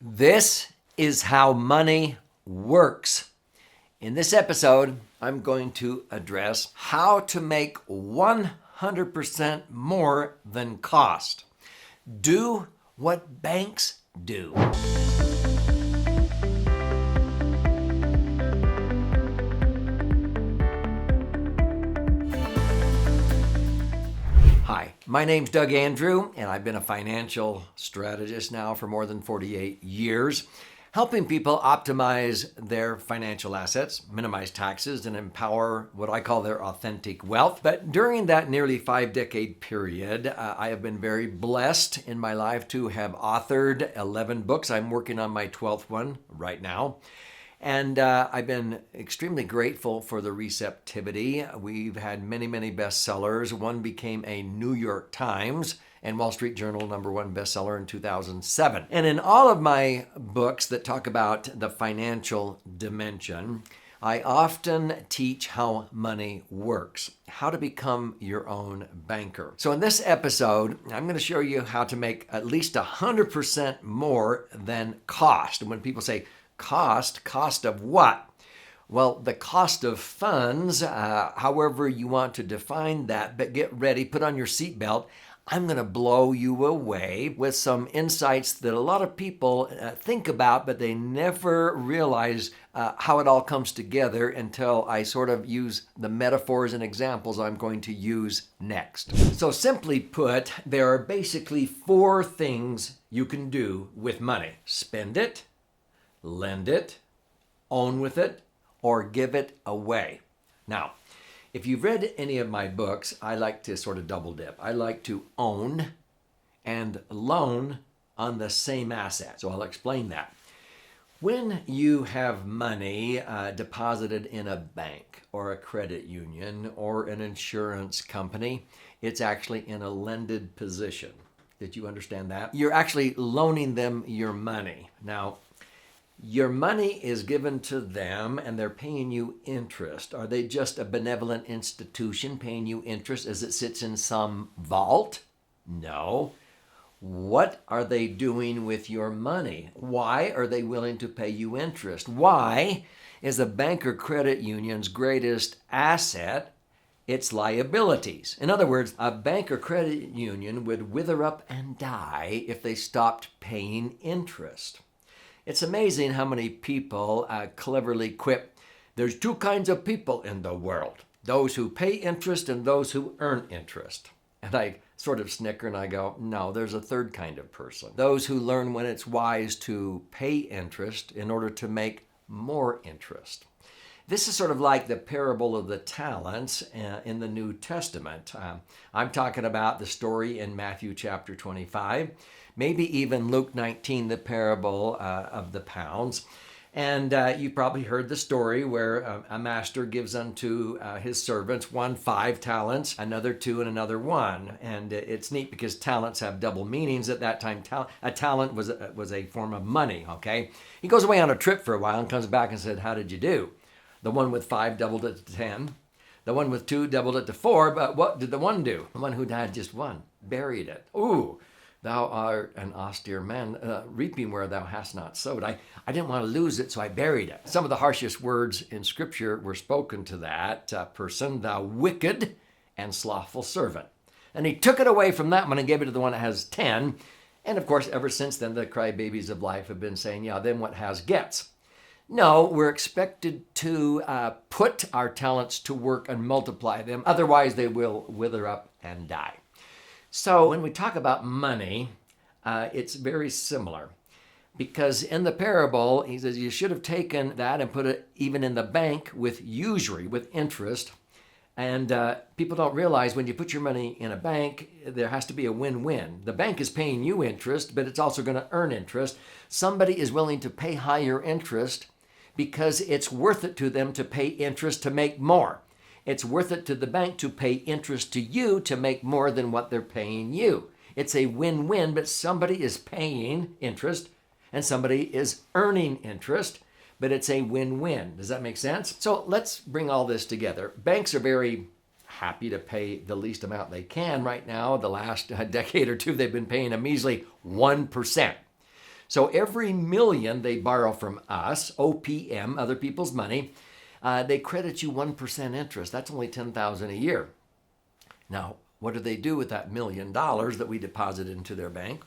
This is how money works. In this episode, I'm going to address how to make 100% more than cost. Do what banks do. Hi, my name's Doug Andrew, and I've been a financial strategist now for more than 48 years, helping people optimize their financial assets, minimize taxes, and empower what I call their authentic wealth. But during that nearly 5-decade period, I have been very blessed in my life to have authored 11 books. I'm working on my 12th one right now. And I've been extremely grateful for the receptivity. We've had many, many bestsellers. One became a New York Times and Wall Street Journal #1 bestseller in 2007. And in all of my books that talk about the financial dimension, I often teach how money works, how to become your own banker. So in this episode, I'm going to show you how to make at least 100% more than cost. And when people say, cost of what? Well, the cost of funds, however you want to define that, but get ready, put on your seatbelt. I'm going to blow you away with some insights that a lot of people think about, but they never realize how it all comes together until I sort of use the metaphors and examples I'm going to use next. So simply put, there are basically 4 things you can do with money. Spend it, lend it, own with it, or give it away. Now, if you've read any of my books, I like to sort of double dip. I like to own and loan on the same asset. So I'll explain that. When you have money deposited in a bank or a credit union or an insurance company, it's actually in a lended position. Did you understand that? You're actually loaning them your money. Now, your money is given to them and they're paying you interest. Are they just a benevolent institution paying you interest as it sits in some vault? No. What are they doing with your money? Why are they willing to pay you interest? Why is a bank or credit union's greatest asset its liabilities? In other words, a bank or credit union would wither up and die if they stopped paying interest. It's amazing how many people cleverly quip, there's 2 kinds of people in the world, those who pay interest and those who earn interest. And I sort of snicker and I go, no, there's a 3rd kind of person. Those who learn when it's wise to pay interest in order to make more interest. This is sort of like the parable of the talents in the New Testament. I'm talking about the story in Matthew chapter 25, maybe even Luke 19, the parable of the pounds. And you probably heard the story where a master gives unto his servants one 5 talents, another 2, and another 1. And it's neat because talents have double meanings. At that time, a talent was a form of money, okay? He goes away on a trip for a while and comes back and said, how did you do? The one with 5 doubled it to 10. The one with 2 doubled it to 4. But what did the one do? The one who had just 1 buried it. Ooh, thou art an austere man, reaping where thou hast not sowed. I didn't want to lose it, so I buried it. Some of the harshest words in Scripture were spoken to that person, thou wicked and slothful servant. And he took it away from that one and gave it to the one that has 10. And of course, ever since then, the crybabies of life have been saying, yeah, then what has gets. No, we're expected to put our talents to work and multiply them. Otherwise, they will wither up and die. So when we talk about money, it's very similar. Because in the parable, he says you should have taken that and put it even in the bank with usury, with interest. And people don't realize when you put your money in a bank, there has to be a win-win. The bank is paying you interest, but it's also going to earn interest. Somebody is willing to pay higher interest because it's worth it to them to pay interest to make more. It's worth it to the bank to pay interest to you to make more than what they're paying you. It's a win-win, but somebody is paying interest and somebody is earning interest, but it's a win-win. Does that make sense? So let's bring all this together. Banks are very happy to pay the least amount they can right now. The last decade or two, they've been paying a measly 1%. So every million they borrow from us, OPM, other people's money, they credit you 1% interest. That's only $10,000 a year. Now, what do they do with that $1 million that we deposit into their bank?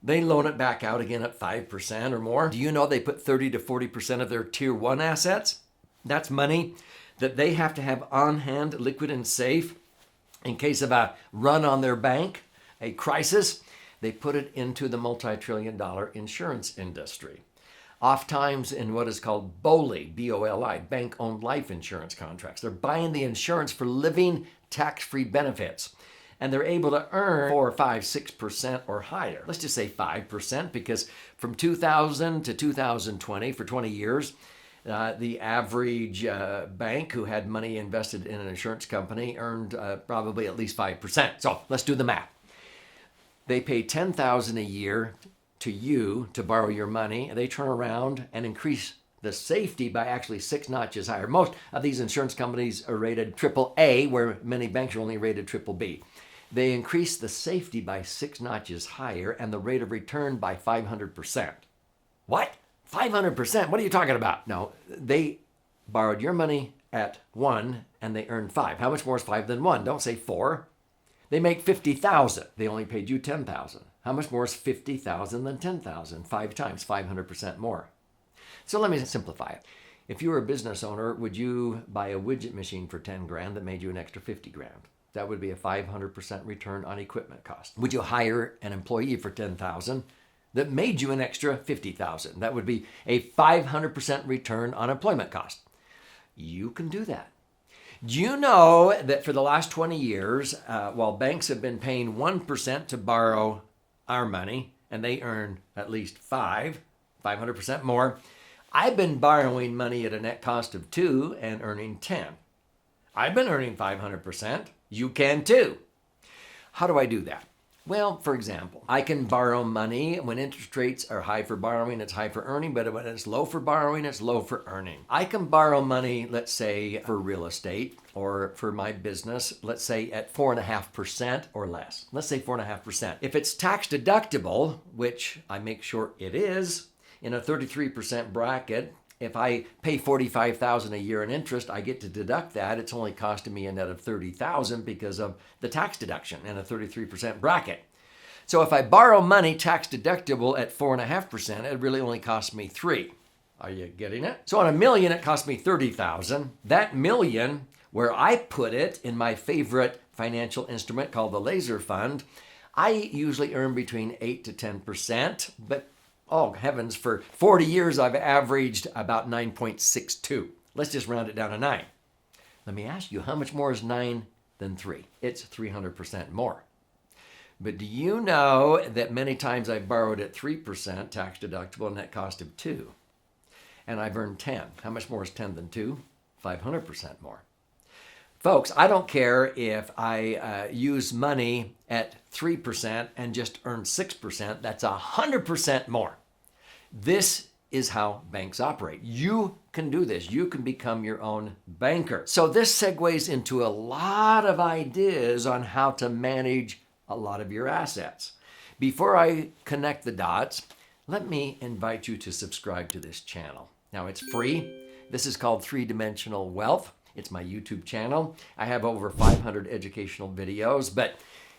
They loan it back out again at 5% or more. Do you know they put 30 to 40% of their tier 1 assets? That's money that they have to have on hand, liquid and safe, in case of a run on their bank, a crisis. They put it into the multi-trillion-dollar insurance industry. Oftentimes in what is called BOLI, B-O-L-I, bank-owned life insurance contracts. They're buying the insurance for living tax-free benefits. And they're able to earn 4, 5, 6% or higher. Let's just say 5%, because from 2000 to 2020, for 20 years, the average bank who had money invested in an insurance company earned probably at least 5%. So let's do the math. They pay $10,000 a year to you to borrow your money, and they turn around and increase the safety by actually 6 notches higher. Most of these insurance companies are rated AAA, where many banks are only rated BBB. They increase the safety by 6 notches higher and the rate of return by 500%. What? 500%? What are you talking about? No, they borrowed your money at 1 and they earned 5. How much more is 5 than 1? Don't say 4. They make $50,000. They only paid you $10,000. How much more is $50,000 than $10,000? 5 times, 500% more. So let me simplify it. If you were a business owner, would you buy a widget machine for 10 grand that made you an extra 50 grand? That would be a 500% return on equipment cost. Would you hire an employee for 10,000 that made you an extra 50,000? That would be a 500% return on employment cost. You can do that. Do you know that for the last 20 years, while banks have been paying 1% to borrow our money, and they earn at least 500% more, I've been borrowing money at a net cost of 2 and earning 10. I've been earning 500%. You can too. How do I do that? Well, for example, I can borrow money when interest rates are high for borrowing, it's high for earning, but when it's low for borrowing, it's low for earning. I can borrow money, let's say, for real estate or for my business, let's say at 4.5% or less. Let's say 4.5%. If it's tax deductible, which I make sure it is, in a 33% bracket, if I pay $45,000 a year in interest, I get to deduct that. It's only costing me a net of $30,000 because of the tax deduction in a 33% bracket. So if I borrow money tax deductible at 4.5%, it really only costs me 3. Are you getting it? So on $1 million, it cost me $30,000. That $1 million, where I put it in my favorite financial instrument called the laser fund, I usually earn between 8 to 10%, but oh, heavens, for 40 years, I've averaged about 9.62. Let's just round it down to 9. Let me ask you, how much more is 9 than 3? It's 300% more. But do you know that many times I've borrowed at 3% tax deductible net cost of 2? And I've earned 10. How much more is 10 than 2? 500% more. Folks, I don't care if I use money at 3% and just earn 6%. That's 100% more. This is how banks operate. You can do this. You can become your own banker. So this segues into a lot of ideas on how to manage a lot of your assets. Before I connect the dots, let me invite you to subscribe to this channel. Now, it's free. This is called 3-Dimensional Wealth. It's my YouTube channel. I have over 500 educational videos, but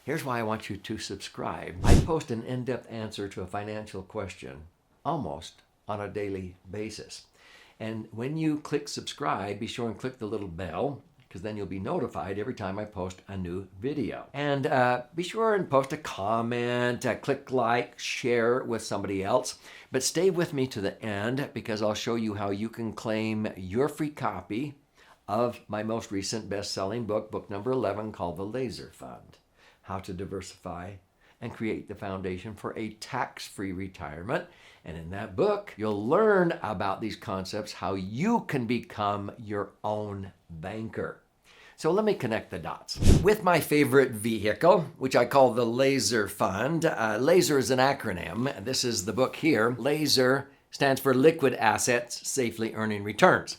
here's why I want you to subscribe. I post an in-depth answer to a financial question almost on a daily basis. And when you click subscribe, be sure and click the little bell, because then you'll be notified every time I post a new video. And be sure and post a comment, click like, share with somebody else. But stay with me to the end, because I'll show you how you can claim your free copy of my most recent best-selling book, book number 11, called The Laser Fund: How to Diversify and Create the Foundation for a Tax-Free Retirement. And in that book, you'll learn about these concepts, how you can become your own banker. So let me connect the dots. With my favorite vehicle, which I call the Laser Fund. LASER is an acronym. This is the book here. LASER stands for Liquid Assets Safely Earning Returns.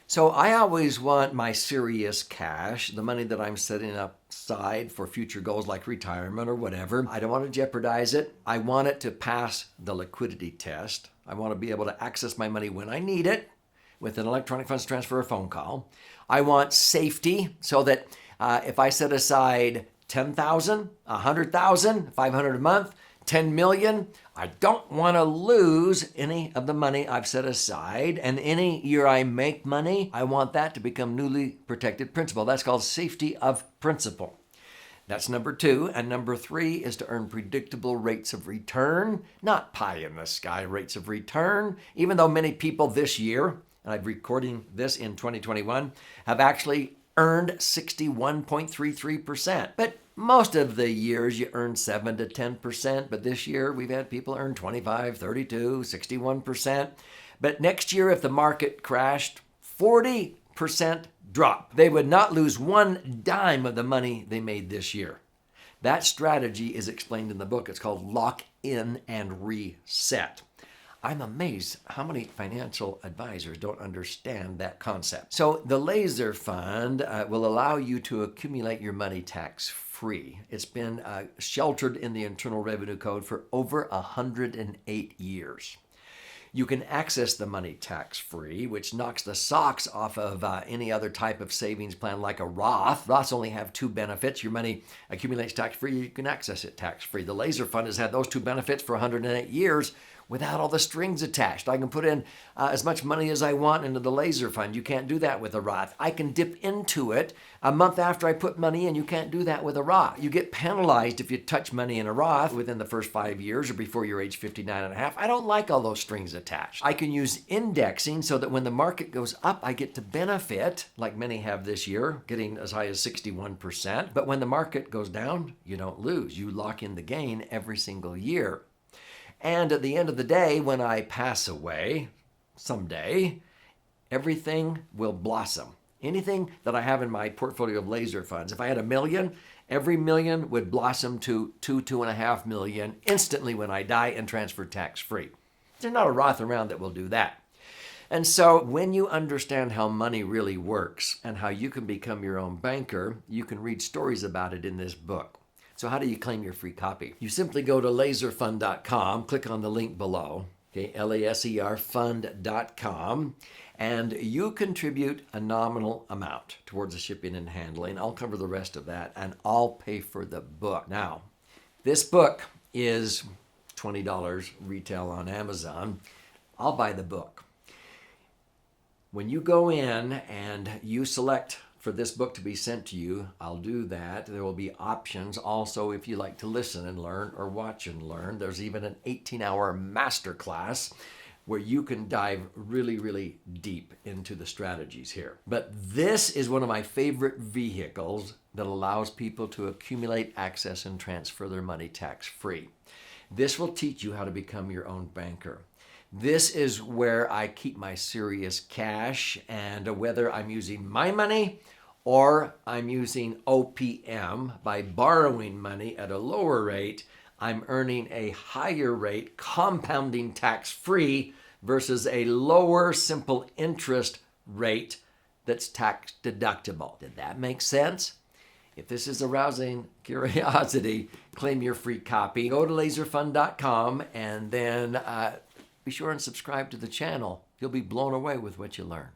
So I always want my serious cash, the money that I'm setting aside for future goals like retirement or whatever. I don't want to jeopardize it. I want it to pass the liquidity test. I want to be able to access my money when I need it with an electronic funds transfer or phone call. I want safety so that if I set aside 10,000, 100,000, 500 a month, 10 million, I don't want to lose any of the money I've set aside. And any year I make money, I want that to become newly protected principal. That's called safety of principal. That's number 2. And number 3 is to earn predictable rates of return, not pie in the sky rates of return, even though many people this year, and I'm recording this in 2021, have actually earned 61.33%. But most of the years you earn 7 to 10%, but this year we've had people earn 25, 32, 61%. But next year, if the market crashed, 40% drop. They would not lose one dime of the money they made this year. That strategy is explained in the book. It's called Lock In and Reset. I'm amazed how many financial advisors don't understand that concept. So the laser fund will allow you to accumulate your money tax-free. It's been sheltered in the Internal Revenue Code for over 108 years. You can access the money tax-free, which knocks the socks off of any other type of savings plan like a Roth. Roths only have 2 benefits. Your money accumulates tax-free. You can access it tax-free. The laser fund has had those 2 benefits for 108 years without all the strings attached. I can put in as much money as I want into the laser fund. You can't do that with a Roth. I can dip into it a month after I put money in. You can't do that with a Roth. You get penalized if you touch money in a Roth within the first 5 years or before you're age 59 and a half. I don't like all those strings attached. I can use indexing so that when the market goes up, I get to benefit, like many have this year, getting as high as 61%. But when the market goes down, you don't lose. You lock in the gain every single year. And at the end of the day, when I pass away someday, everything will blossom. Anything that I have in my portfolio of laser funds, if I had $1 million, every million would blossom to $2.5 million instantly when I die and transfer tax-free. There's not a Roth around that will do that. And so when you understand how money really works and how you can become your own banker, you can read stories about it in this book. So how do you claim your free copy? You simply go to laserfund.com, click on the link below, okay, laserfund.com, and you contribute a nominal amount towards the shipping and handling. I'll cover the rest of that, and I'll pay for the book. Now, this book is $20 retail on Amazon. I'll buy the book. When you go in and you select for this book to be sent to you, I'll do that. There will be options also if you like to listen and learn or watch and learn. There's even an 18-hour masterclass where you can dive really, really deep into the strategies here. But this is one of my favorite vehicles that allows people to accumulate, access, and transfer their money tax-free. This will teach you how to become your own banker. This is where I keep my serious cash, and whether I'm using my money or I'm using OPM by borrowing money at a lower rate, I'm earning a higher rate, compounding tax-free versus a lower simple interest rate that's tax deductible. Did that make sense? If this is arousing curiosity, claim your free copy. Go to laserfund.com and then be sure and subscribe to the channel. You'll be blown away with what you learn.